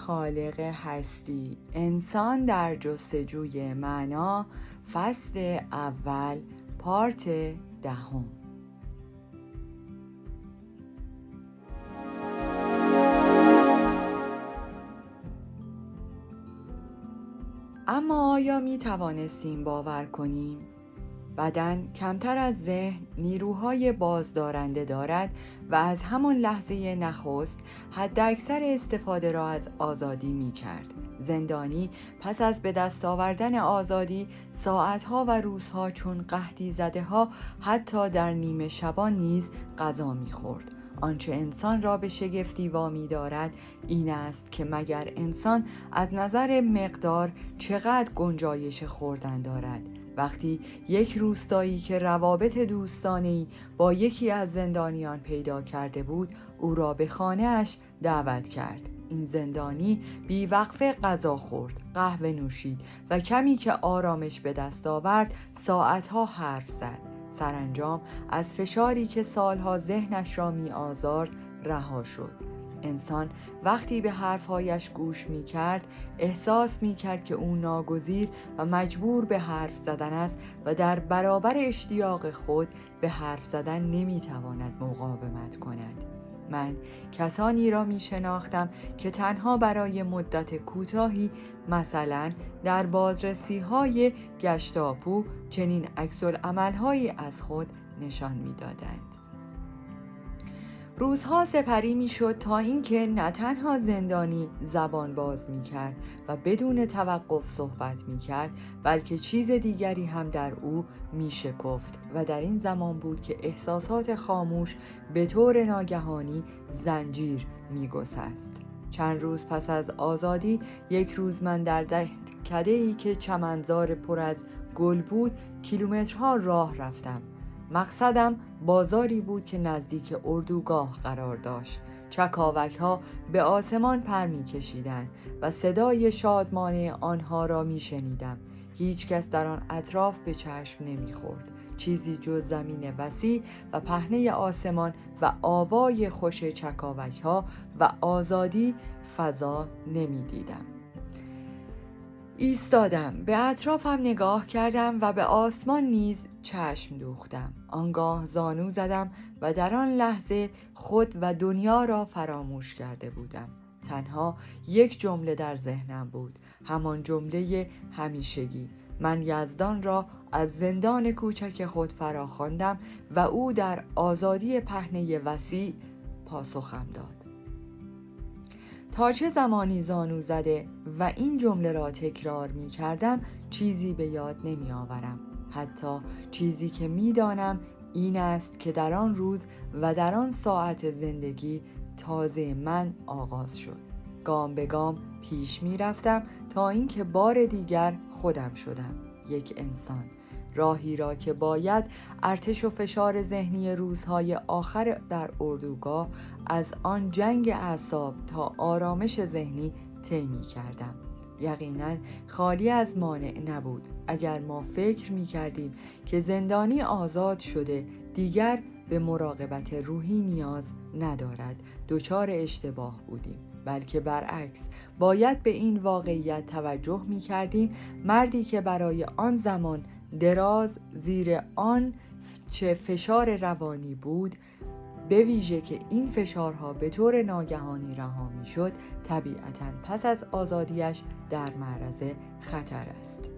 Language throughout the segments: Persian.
خالق هستی، انسان در جستجوی معنا، فصل اول، پارت 10. اما آیا می توانستیم باور کنیم؟ بدن کمتر از ذهن نیروهای بازدارنده دارد و از همان لحظه نخست حداکثر استفاده را از آزادی می کرد. زندانی پس از به دست آوردن آزادی ساعتها و روزها چون قحطی زده ها حتی در نیمه شبان نیز غذا می خورد. آنچه انسان را به شگفتی وامی دارد این است که مگر انسان از نظر مقدار چقدر گنجایش خوردن دارد. وقتی یک روستایی که روابط دوستانه‌ای با یکی از زندانیان پیدا کرده بود او را به خانه‌اش دعوت کرد. این زندانی بیوقفه غذا خورد، قهوه نوشید و کمی که آرامش به دست آورد ساعتها حرف زد. سرانجام از فشاری که سالها ذهنش را می آزارد رها شد. انسان وقتی به حرفهایش گوش می کرد احساس می کرد که او ناگزیر و مجبور به حرف زدن است و در برابر اشتیاق خود به حرف زدن نمی تواند مقاومت کند. من کسانی را می شناختم که تنها برای مدت کوتاهی، مثلا در بازرسی های گشتاپو، چنین عکس‌العمل‌هایی از خود نشان می دادند. روزها سپری می شد تا اینکه نه تنها زندانی زبان باز می کرد و بدون توقف صحبت می کرد بلکه چیز دیگری هم در او می شکفت و در این زمان بود که احساسات خاموش به طور ناگهانی زنجیر می گسست. چند روز پس از آزادی یک روز من در دهکده‌ای که چمنزار پر از گل بود کیلومترها راه رفتم. مقصدم بازاری بود که نزدیک اردوگاه قرار داشت. چکاوک ها به آسمان پر می کشیدند و صدای شادمانه آنها را می شنیدم. هیچ کس در آن اطراف به چشم نمی خورد. چیزی جز زمین وسیع و پهنه آسمان و آوای خوش چکاوک ها و آزادی فضا نمی دیدم. ایستادم، به اطرافم نگاه کردم و به آسمان نیز چشم دوختم. آنگاه زانو زدم و در آن لحظه خود و دنیا را فراموش کرده بودم. تنها یک جمله در ذهنم بود، همان جمله همیشگی. من یزدان را از زندان کوچک خود فراخواندم و او در آزادی پهنه وسیع پاسخم داد. تا چه زمانی زانو زده و این جمله را تکرار می کردم چیزی به یاد نمی آورم. حتی چیزی که می دانم این است که در آن روز و در آن ساعت زندگی تازه من آغاز شد. گام به گام پیش می رفتم تا اینکه بار دیگر خودم شدم، یک انسان. راهی را که باید ارتش و فشار ذهنی روزهای آخر در اردوگاه از آن جنگ اعصاب تا آرامش ذهنی طی می کردم. یقیناً خالی از مانع نبود. اگر ما فکر می کردیم که زندانی آزاد شده دیگر به مراقبت روحی نیاز ندارد دچار اشتباه بودیم، بلکه برعکس باید به این واقعیت توجه می کردیم. مردی که برای آن زمان دراز زیر آن چه فشار روانی بود، به ویژه که این فشارها به طور ناگهانی رها می شد، طبیعتاً پس از آزادیش در معرض خطر است.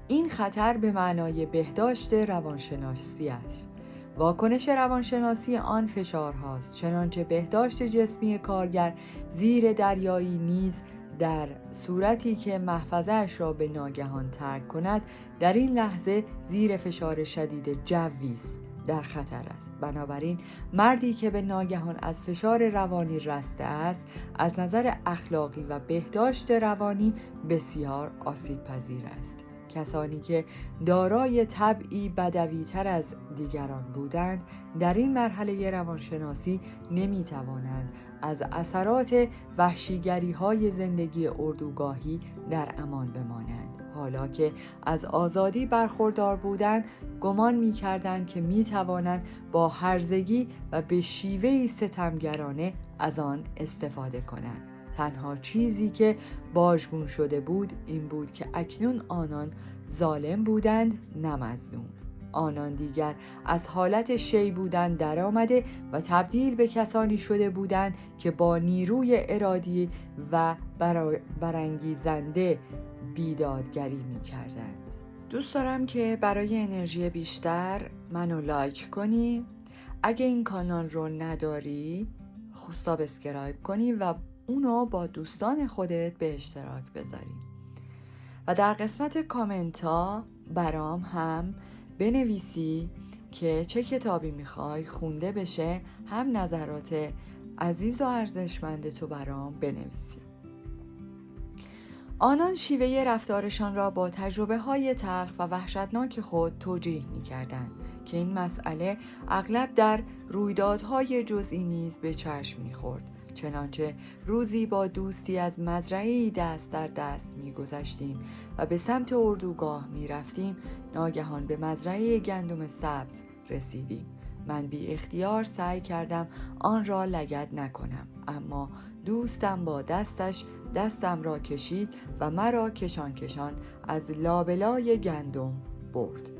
این خطر به معنای بهداشت روانشناسی است. واکنش روانشناسی آن فشارهاست، چنانچه بهداشت جسمی کارگر زیر دریایی نیز در صورتی که محفظه‌اش را به ناگهان ترک کند در این لحظه زیر فشار شدید جوی در خطر است. بنابراین مردی که به ناگهان از فشار روانی رسته است از نظر اخلاقی و بهداشت روانی بسیار آسیب پذیر است. کسانی که دارای طبعی بدوی‌تر از دیگران بودند در این مرحله روانشناسی نمی‌توانند از اثرات وحشیگری‌های زندگی اردوگاهی در امان بمانند. حالا که از آزادی برخوردار بودند گمان می‌کردند که می‌توانند با هرزگی و به شیوهی ستمگرانه از آن استفاده کنند. تنها چیزی که واژگون شده بود این بود که اکنون آنان ظالم بودند نه مظلوم. آنان دیگر از حالت شی بودن در آمده و تبدیل به کسانی شده بودند که با نیروی ارادی و برانگیزنده بیدادگری می کردند. دوست دارم که برای انرژی بیشتر منو لایک کنی. اگه این کانال رو نداری سابسکرایب کنی و اونو با دوستان خودت به اشتراک بذاری و در قسمت کامنت ها برام هم بنویسی که چه کتابی میخوای خونده بشه، هم نظرات عزیز و ارزشمند تو برام بنویسی. آنان شیوه رفتارشان را با تجربه های تلخ و وحشتناک خود توجیه می‌کردند که این مسئله اغلب در رویدادهای جزئی نیز به چشم می‌خورد. چنانچه روزی با دوستی از مزرعه‌ای دست در دست می‌گذشتیم و به سمت اردوگاه می‌رفتیم، ناگهان به مزرعه گندم سبز رسیدیم. من بی اختیار سعی کردم آن را لگد نکنم، اما دوستم با دستم را کشید و مرا کشان کشان از لابلای گندم برد.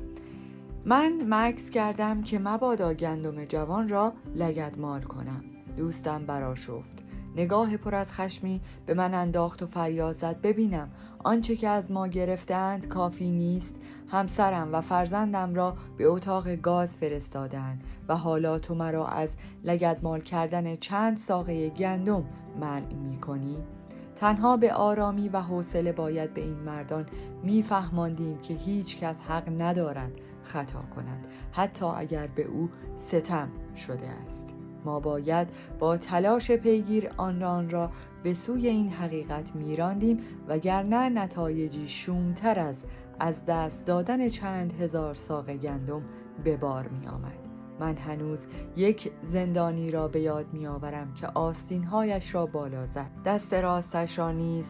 من مکث کردم که مبادا گندم جوان را لگدمال کنم. دوستم برآشفت، نگاه پر از خشمی به من انداخت و فریاد زد: ببینم آنچه که از ما گرفتند کافی نیست؟ همسرم و فرزندم را به اتاق گاز فرستادند و حالا تو مرا از لگدمال کردن چند ساقه گندم منع می‌کنی؟ تنها به آرامی و حوصله باید به این مردان می‌فهماندیم که هیچ کس حق ندارد خطا کند، حتی اگر به او ستم شده است. ما باید با تلاش پیگیر آن را به سوی این حقیقت می‌راندیم، وگرنه نتایجی شوم‌تر از دست دادن چند هزار ساق گندم به بار می‌آمد. من هنوز یک زندانی را به یاد می‌آورم که آستین‌هایش را بالا زد، دست راستش را نیز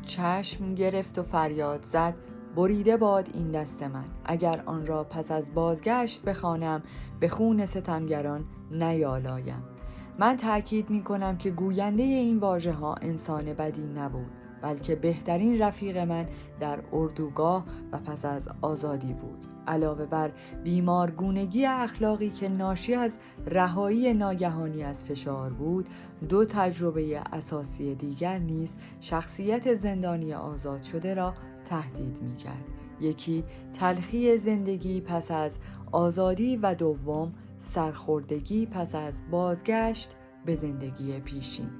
چشم گرفت و فریاد زد: بریده باد این دست من، اگر آن را پس از بازگشت بخوانم به خون ستمگران نیالایم. من تأکید می‌کنم که گوینده این واژه‌ها انسان بدی نبود، بلکه بهترین رفیق من در اردوگاه و پس از آزادی بود. علاوه بر بیمارگونگی اخلاقی که ناشی از رهایی ناگهانی از فشار بود، دو تجربه اساسی دیگر نیز شخصیت زندانی آزاد شده را تهدید می‌کرد. یکی تلخی زندگی پس از آزادی و دوم سرخوردگی پس از بازگشت به زندگی پیشین.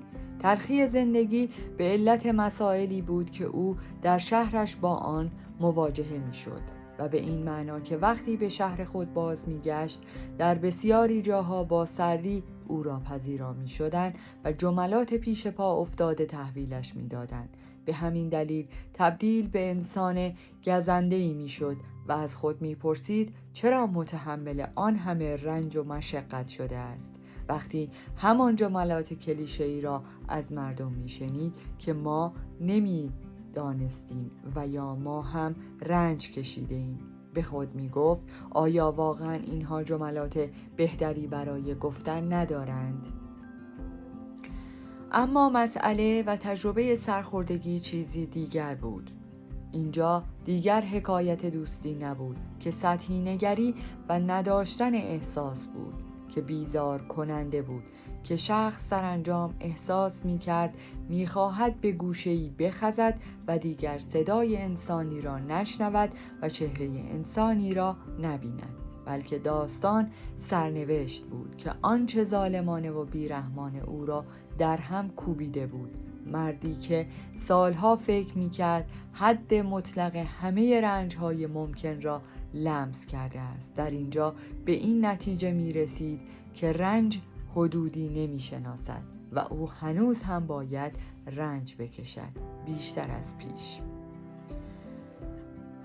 تلخی زندگی به علت مسائلی بود که او در شهرش با آن مواجهه می‌شد و به این معنا که وقتی به شهر خود باز می‌گشت در بسیاری جاها با سردی او را پذیرا می‌شدند و جملات پیش پا افتاده تحویلش می‌دادند. به همین دلیل تبدیل به انسان گزنده‌ای می‌شد و از خود می‌پرسید چرا متحمل آن همه رنج و مشقت شده است. وقتی همان جملات کلیشه‌ای را از مردم میشنید که ما نمیدانستیم و یا ما هم رنج کشیده ایم، به خود میگفت آیا واقعا اینها جملات بهتری برای گفتن ندارند؟ اما مسئله و تجربه سرخوردگی چیزی دیگر بود. اینجا دیگر حکایت دوستی نبود که سطحی نگری و نداشتن احساس بود که بیزار کننده بود، که شخص سرانجام احساس می کرد می خواهد به گوشه‌ای بخزد و دیگر صدای انسانی را نشنود و چهره انسانی را نبیند، بلکه داستان سرنوشت بود که آنچه ظالمانه و بیرحمانه او را در هم کوبیده بود. مردی که سالها فکر می‌کرد حد مطلق همه رنج‌های ممکن را لمس کرده است، در اینجا به این نتیجه می‌رسید که رنج حدودی نمی‌شناسد و او هنوز هم باید رنج بکشد، بیشتر از پیش.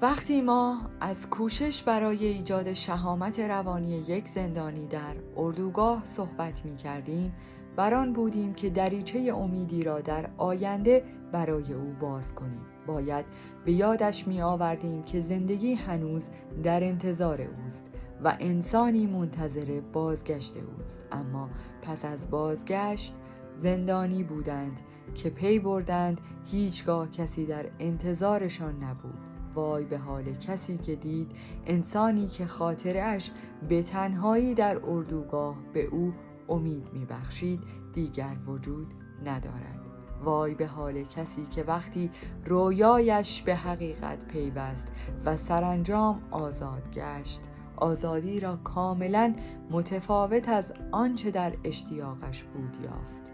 وقتی ما از کوشش برای ایجاد شهامت روانی یک زندانی در اردوگاه صحبت می‌کردیم، بر آن بودیم که دریچه امیدی را در آینده برای او باز کنیم. باید به یادش می آوردیم که زندگی هنوز در انتظار اوست و انسانی منتظر بازگشت اوست. اما پس از بازگشت زندانی بودند که پی بردند هیچگاه کسی در انتظارشان نبود. وای به حال کسی که دید انسانی که خاطرش به تنهایی در اردوگاه به او امید میبخشید دیگر وجود ندارد. وای به حال کسی که وقتی رویایش به حقیقت پیوست و سرانجام آزاد گشت، آزادی را کاملا متفاوت از آنچه در اشتیاقش بود یافت.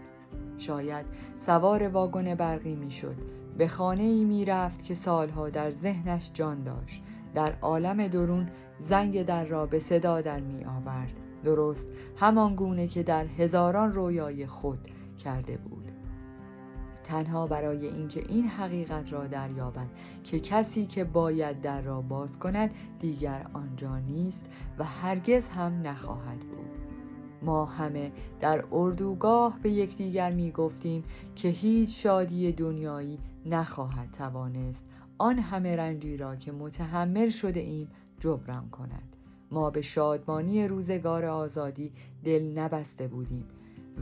شاید سوار واگن برقی میشد، به خانه‌ای میرفت که سالها در ذهنش جان داشت، در عالم درون زنگ در را به صدا در می آورد، درست همان گونه که در هزاران رویای خود کرده بود، تنها برای اینکه این حقیقت را دریابد که کسی که باید در را باز کند دیگر آنجا نیست و هرگز هم نخواهد بود. ما همه در اردوگاه به یکدیگر می گفتیم که هیچ شادی دنیایی نخواهد توانست آن همه رنجی را که متحمل شده ایم جبران کند. ما به شادمانی روزگار آزادی دل نبسته بودیم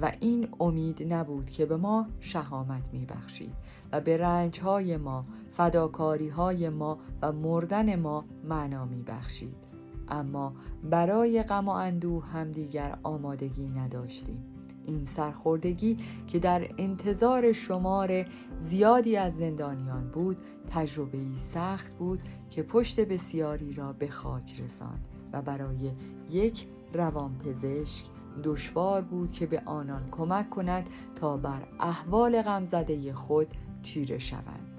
و این امید نبود که به ما شهامت می بخشید و به رنجهای ما، فداکاریهای ما و مردن ما معنا می بخشید. اما برای غم و اندوه هم دیگر آمادگی نداشتیم. این سرخوردگی که در انتظار شمار زیادی از زندانیان بود، تجربه‌ای سخت بود که پشت بسیاری را به خاک رساند و برای یک روانپزشک دشوار بود که به آنان کمک کند تا بر احوال غمزده خود چیره شوند.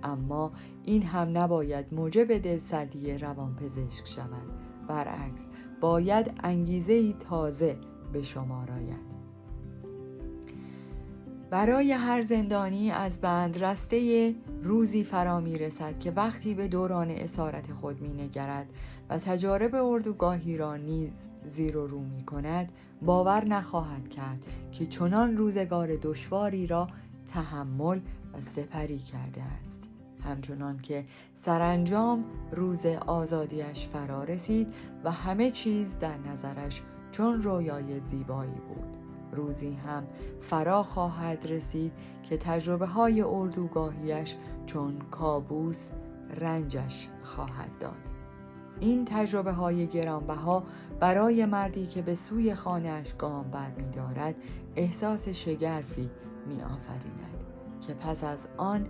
اما این هم نباید موجب دلسردی روانپزشک شود. برعکس باید انگیزه‌ای تازه به شمار آید. برای هر زندانی از بند رسته روزی فرا می رسد که وقتی به دوران اسارت خود می نگرد و تجارب اردوگاهی را نیز زیر و رو می کند، باور نخواهد کرد که چنان روزگار دشواری را تحمل و سپری کرده است. همچنان که سرانجام روز آزادیش فرا رسید و همه چیز در نظرش چون رویای زیبایی بود، روزی هم فرا خواهد رسید که تجربه های اردوگاهیش چون کابوس رنجش خواهد داد. این تجربه های گرانبها برای مردی که به سوی خانه‌اش گام برمی دارد احساس شگرفی می آفریند که پس از آن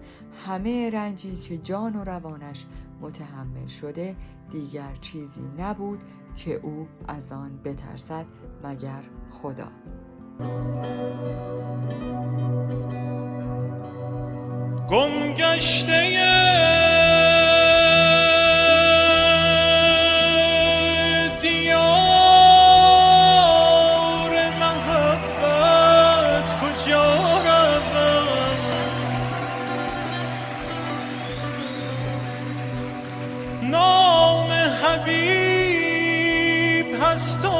همه رنجی که جان و روانش متحمل شده دیگر چیزی نبود که او از آن بترسد مگر خدا. گم گشته دیار محبت کجا روم، نام حبیب هست و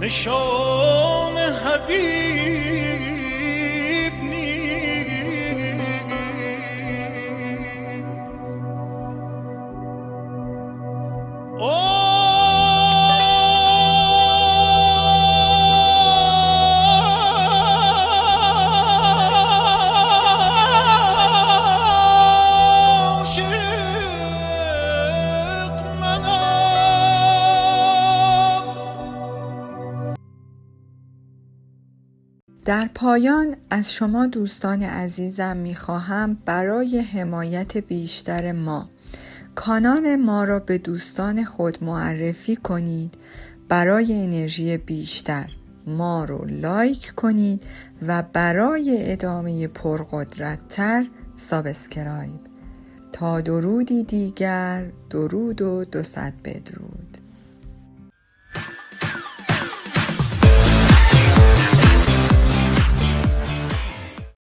نشان حبیب نیست. در پایان از شما دوستان عزیزم میخواهم برای حمایت بیشتر ما کانال ما را به دوستان خود معرفی کنید. برای انرژی بیشتر ما رو لایک کنید و برای ادامه پرقدرت‌تر سابسکرایب. تا درودی دیگر، درود و 200 بدرود.